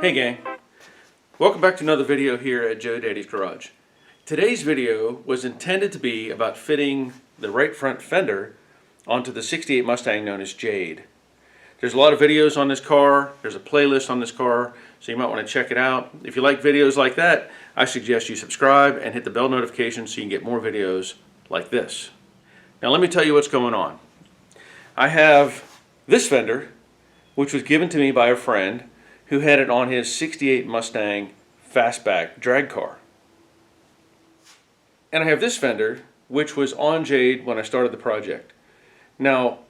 Hey gang, welcome back to another video here at Joe Daddy's Garage. Today's video was intended to be about fitting the right front fender onto the 68 Mustang known as Jade. There's a lot of videos on this car, there's a playlist on this car, so you might want to check it out. If you like videos like that, I suggest you subscribe and hit the bell notification so you can get more videos like this. Now let me tell you what's going on. I have this fender, which was given to me by a friend who had it on his 68 Mustang fastback drag car. And I have this fender, which was on Jade when I started the project. Now,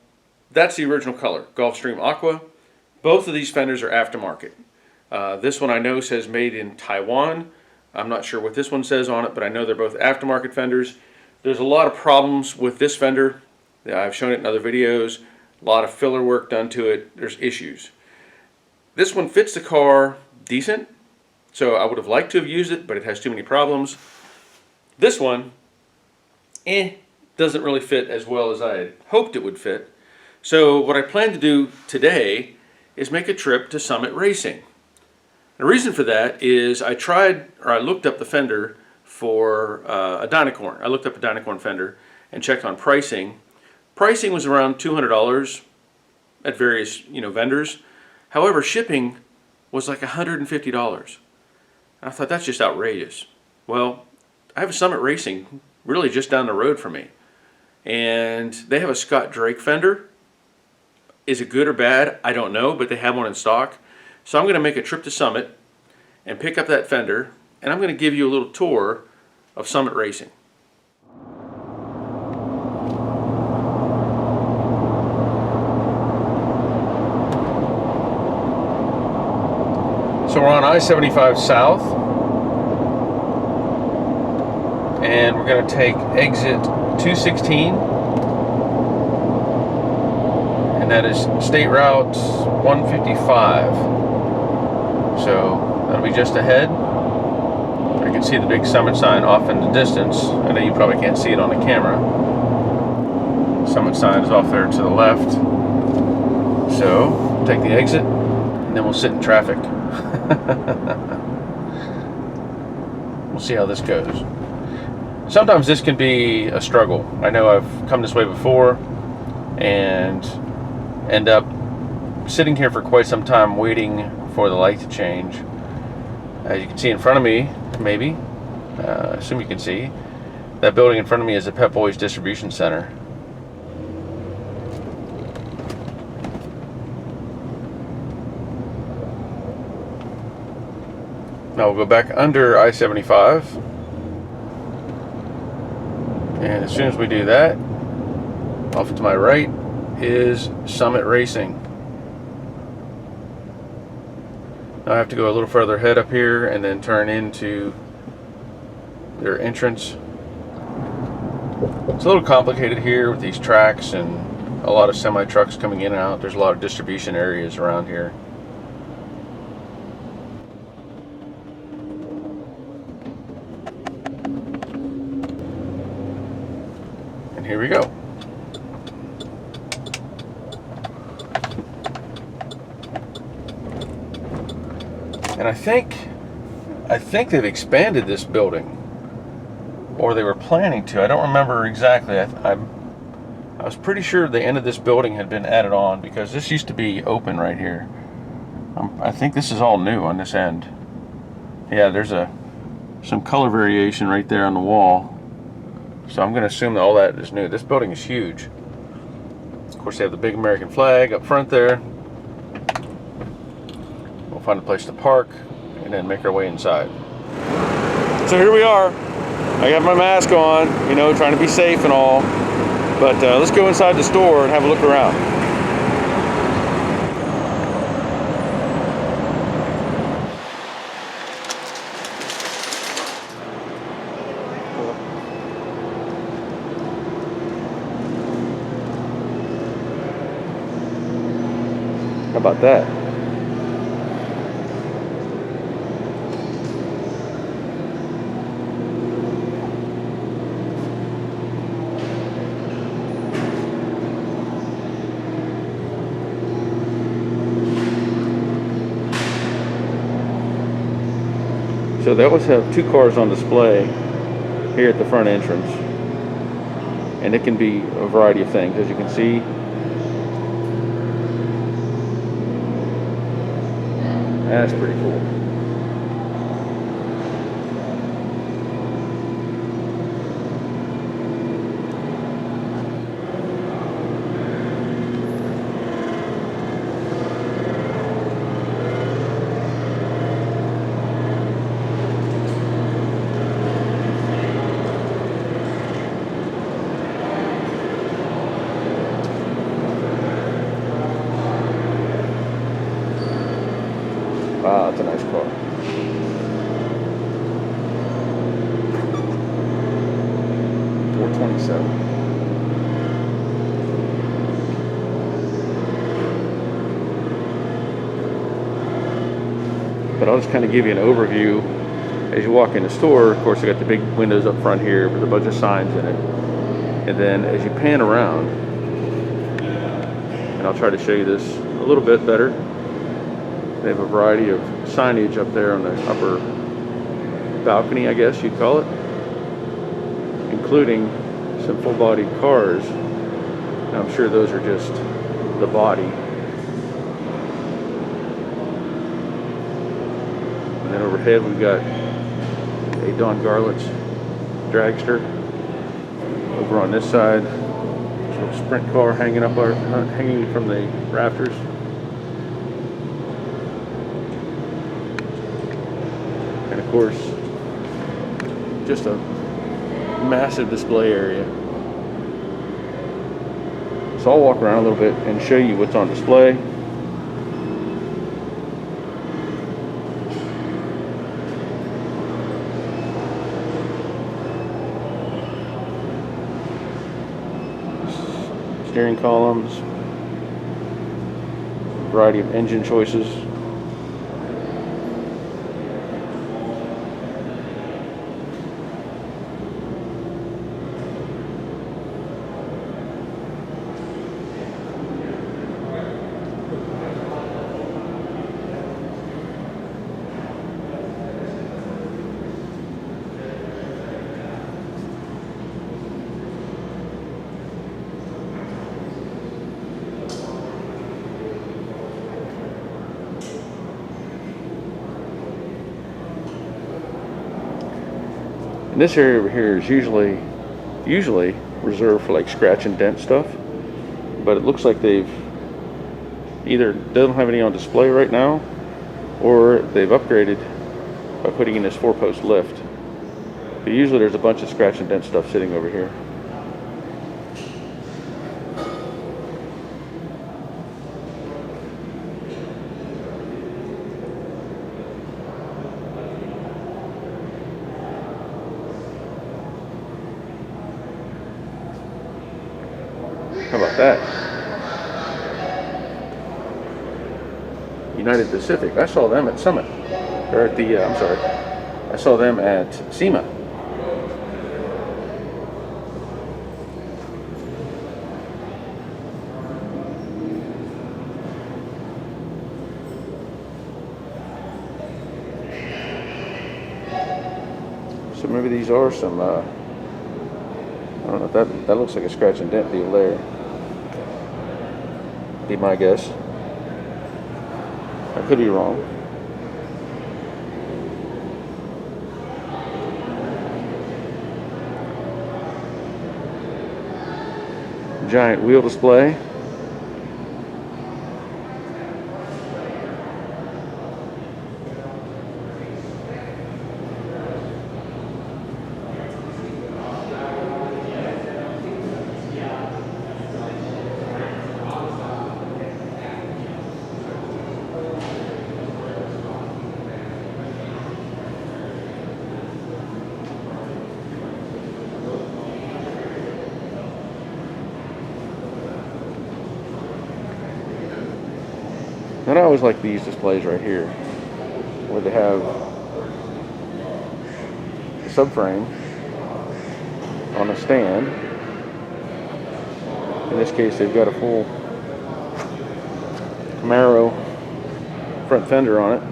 that's the original color, Gulfstream Aqua. Both of these fenders are aftermarket. This one I know says made in Taiwan. I'm not sure what this one says on it, but I know they're both aftermarket fenders. There's a lot of problems with this fender. I've shown it in other videos. A lot of filler work done to it. There's issues. This one fits the car decent, so I would have liked to have used it, but it has too many problems. This one, doesn't really fit as well as I had hoped it would fit. So what I plan to do today is make a trip to Summit Racing. The reason for that is I looked up the fender for a Dynacorn. I looked up a Dynacorn fender and checked on pricing. Pricing was around $200 at various vendors. However, shipping was like $150. And I thought, that's just outrageous. Well, I have a Summit Racing really just down the road from me. And they have a Scott Drake fender. Is it good or bad? I don't know, but they have one in stock. So I'm going to make a trip to Summit and pick up that fender. And I'm going to give you a little tour of Summit Racing. So we're on I-75 South, and we're going to take exit 216, and that is State Route 155. So that'll be just ahead. You can see the big Summit sign off in the distance. I know you probably can't see it on the camera. Summit sign is off there to the left. So take the exit, and then we'll sit in traffic. We'll see how this goes. Sometimes this can be a struggle. I know I've come this way before and end up sitting here for quite some time waiting for the light to change. As you can see in front of me, maybe, assume you can see, that building in front of me is the Pep Boys Distribution Center. Now we'll go back under I-75, and as soon as we do that, off to my right is Summit Racing. Now I have to go a little further ahead up here and then turn into their entrance. It's a little complicated here with these tracks and a lot of semi-trucks coming in and out. There's a lot of distribution areas around here. Here we go. And I think they've expanded this building, or they were planning to. I don't remember exactly. I was pretty sure the end of this building had been added on, because this used to be open right here. I think this is all new on this end. Yeah, there's some color variation right there on the wall. So I'm going to assume that all that is new. This building is huge. Of course, they have the big American flag up front there. We'll find a place to park and then make our way inside. So here we are. I got my mask on, trying to be safe and all. But let's go inside the store and have a look around. How about that? So they always have two cars on display here at the front entrance, and it can be a variety of things, as you can see. That's pretty cool. Wow, that's a nice car. $427. But I'll just kind of give you an overview as you walk in the store. Of course, I got the big windows up front here with a bunch of signs in it. And then as you pan around, and I'll try to show you this a little bit better. They have a variety of signage up there on the upper balcony, I guess you'd call it, including some full-bodied cars. Now, I'm sure those are just the body. And then overhead we've got a Don Garlett's dragster. Over on this side, there's a little sprint car hanging from the rafters. And of course, just a massive display area. So I'll walk around a little bit and show you what's on display. Steering columns, variety of engine choices. And this area over here is usually reserved for like scratch and dent stuff, but it looks like they don't have any on display right now, or they've upgraded by putting in this 4-post lift. But usually there's a bunch of scratch and dent stuff sitting over here. How about that? United Pacific. I saw them at Summit. Or at the, I'm sorry. I saw them at SEMA. So maybe these are some, I don't know, that looks like a scratch and dent deal there. Be my guess. I could be wrong. Giant wheel display. And I always like these displays right here, where they have the subframe on a stand. In this case, they've got a full Camaro front fender on it.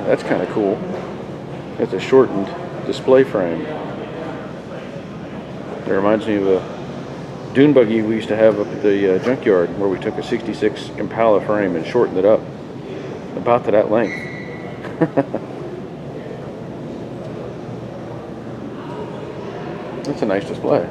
That's kind of cool. It's a shortened display frame. It reminds me of a dune buggy we used to have up at the junkyard, where we took a 66 Impala frame and shortened it up about to that length. That's a nice display.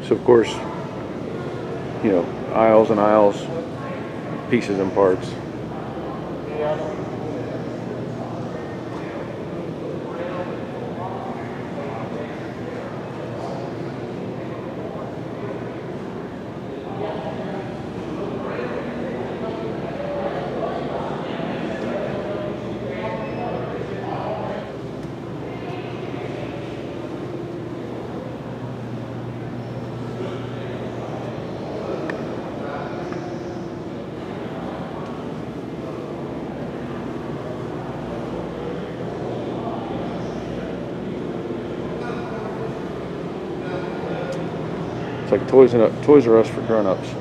So of course, you know, aisles and aisles, pieces and parts. It's like Toys R Us for grown-ups.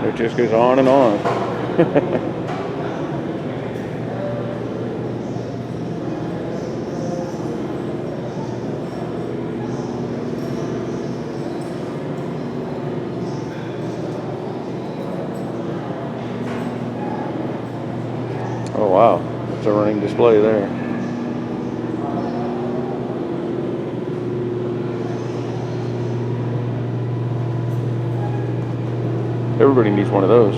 It just goes on and on. Oh wow, it's a running display there. Everybody needs one of those.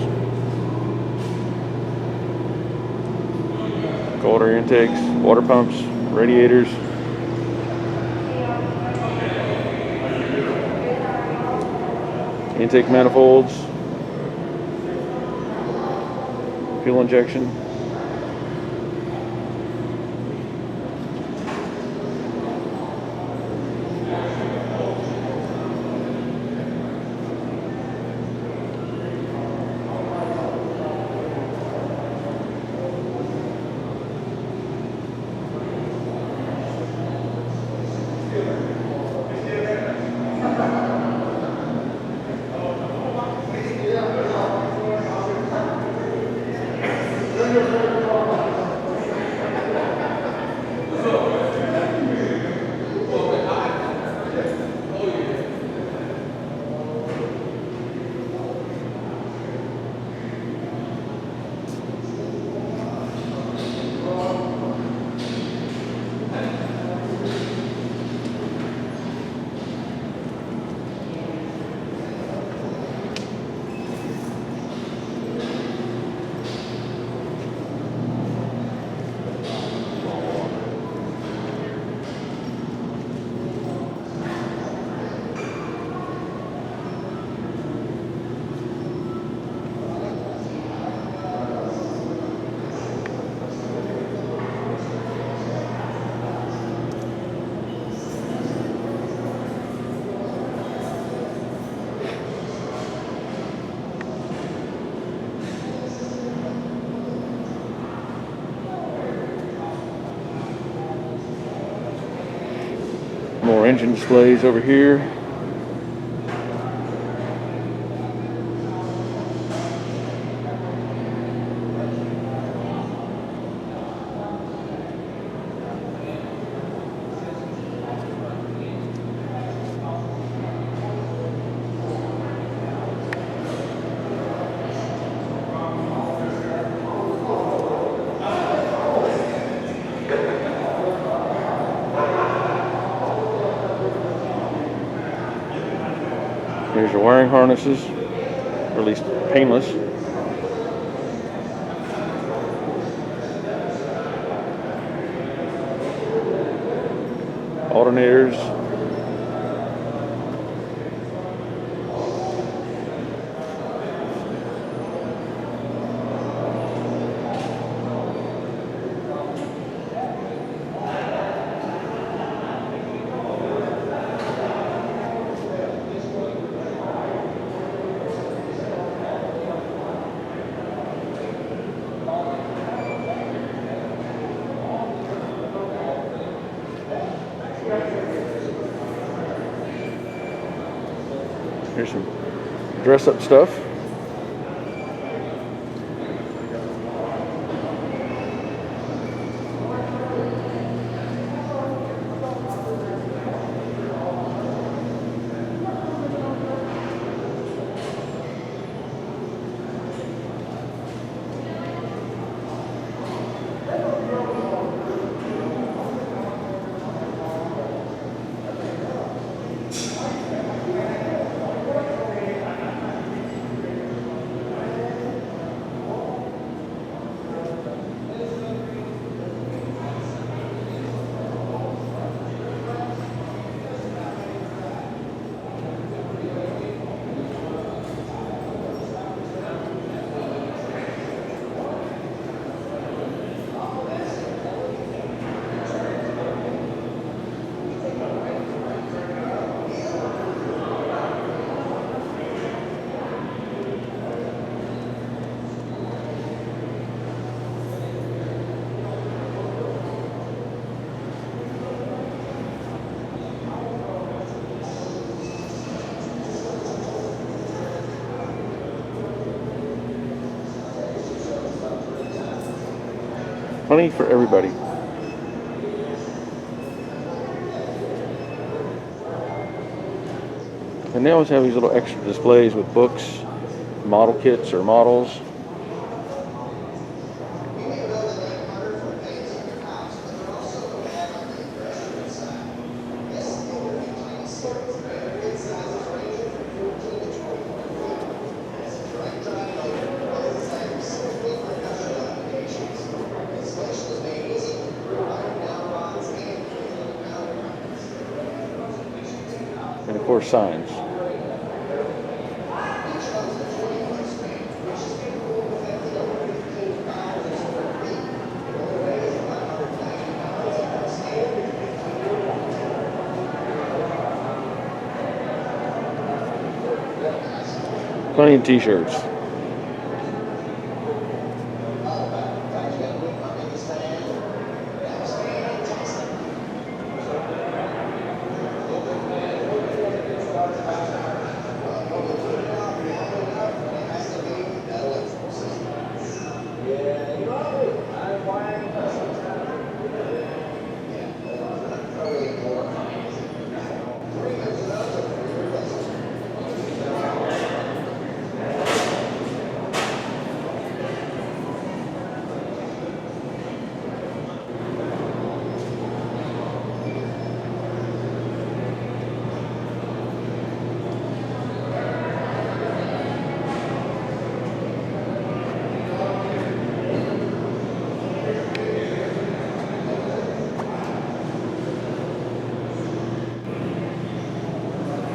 Cold air intakes, water pumps, radiators. Intake manifolds. Fuel injection. engine displays over here. Here's your wiring harnesses, or at least painless. Alternators. Here's some dress-up stuff. Plenty for everybody. And they always have these little extra displays with books, model kits or models. And of course, signs. Plenty of t-shirts.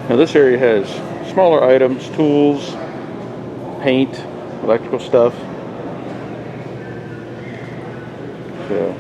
Now this area has smaller items, tools, paint, electrical stuff. So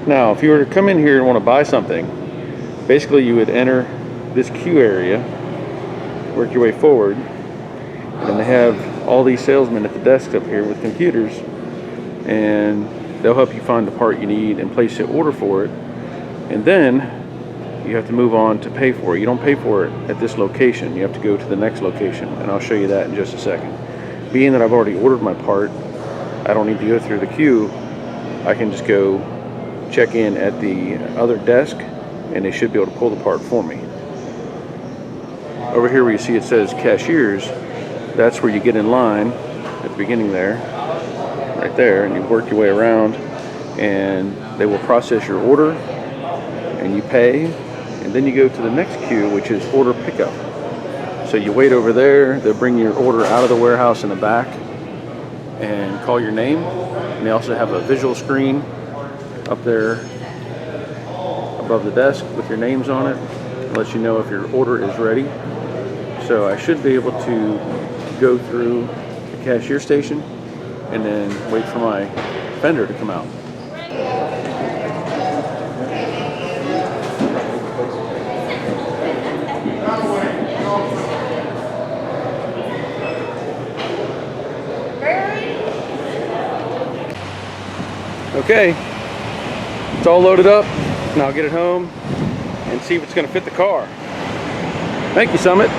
Now, if you were to come in here and want to buy something, basically you would enter this queue area, work your way forward, and they have all these salesmen at the desks up here with computers, and they'll help you find the part you need and place an order for it. And then you have to move on to pay for it. You don't pay for it at this location. You have to go to the next location, and I'll show you that in just a second. Being that I've already ordered my part, I don't need to go through the queue. I can just go check in at the other desk, and they should be able to pull the part for me. Over here where you see it says cashiers, that's where you get in line at the beginning there, right there, and you work your way around, and they will process your order, and you pay, and then you go to the next queue, which is order pickup. So you wait over there, they'll bring your order out of the warehouse in the back and call your name, and they also have a visual screen up there above the desk with your names on it. It lets you know if your order is ready. So I should be able to go through the cashier station and then wait for my fender to come out. Okay, it's all loaded up. Now I'll get it home and see if it's going to fit the car. Thank you, Summit.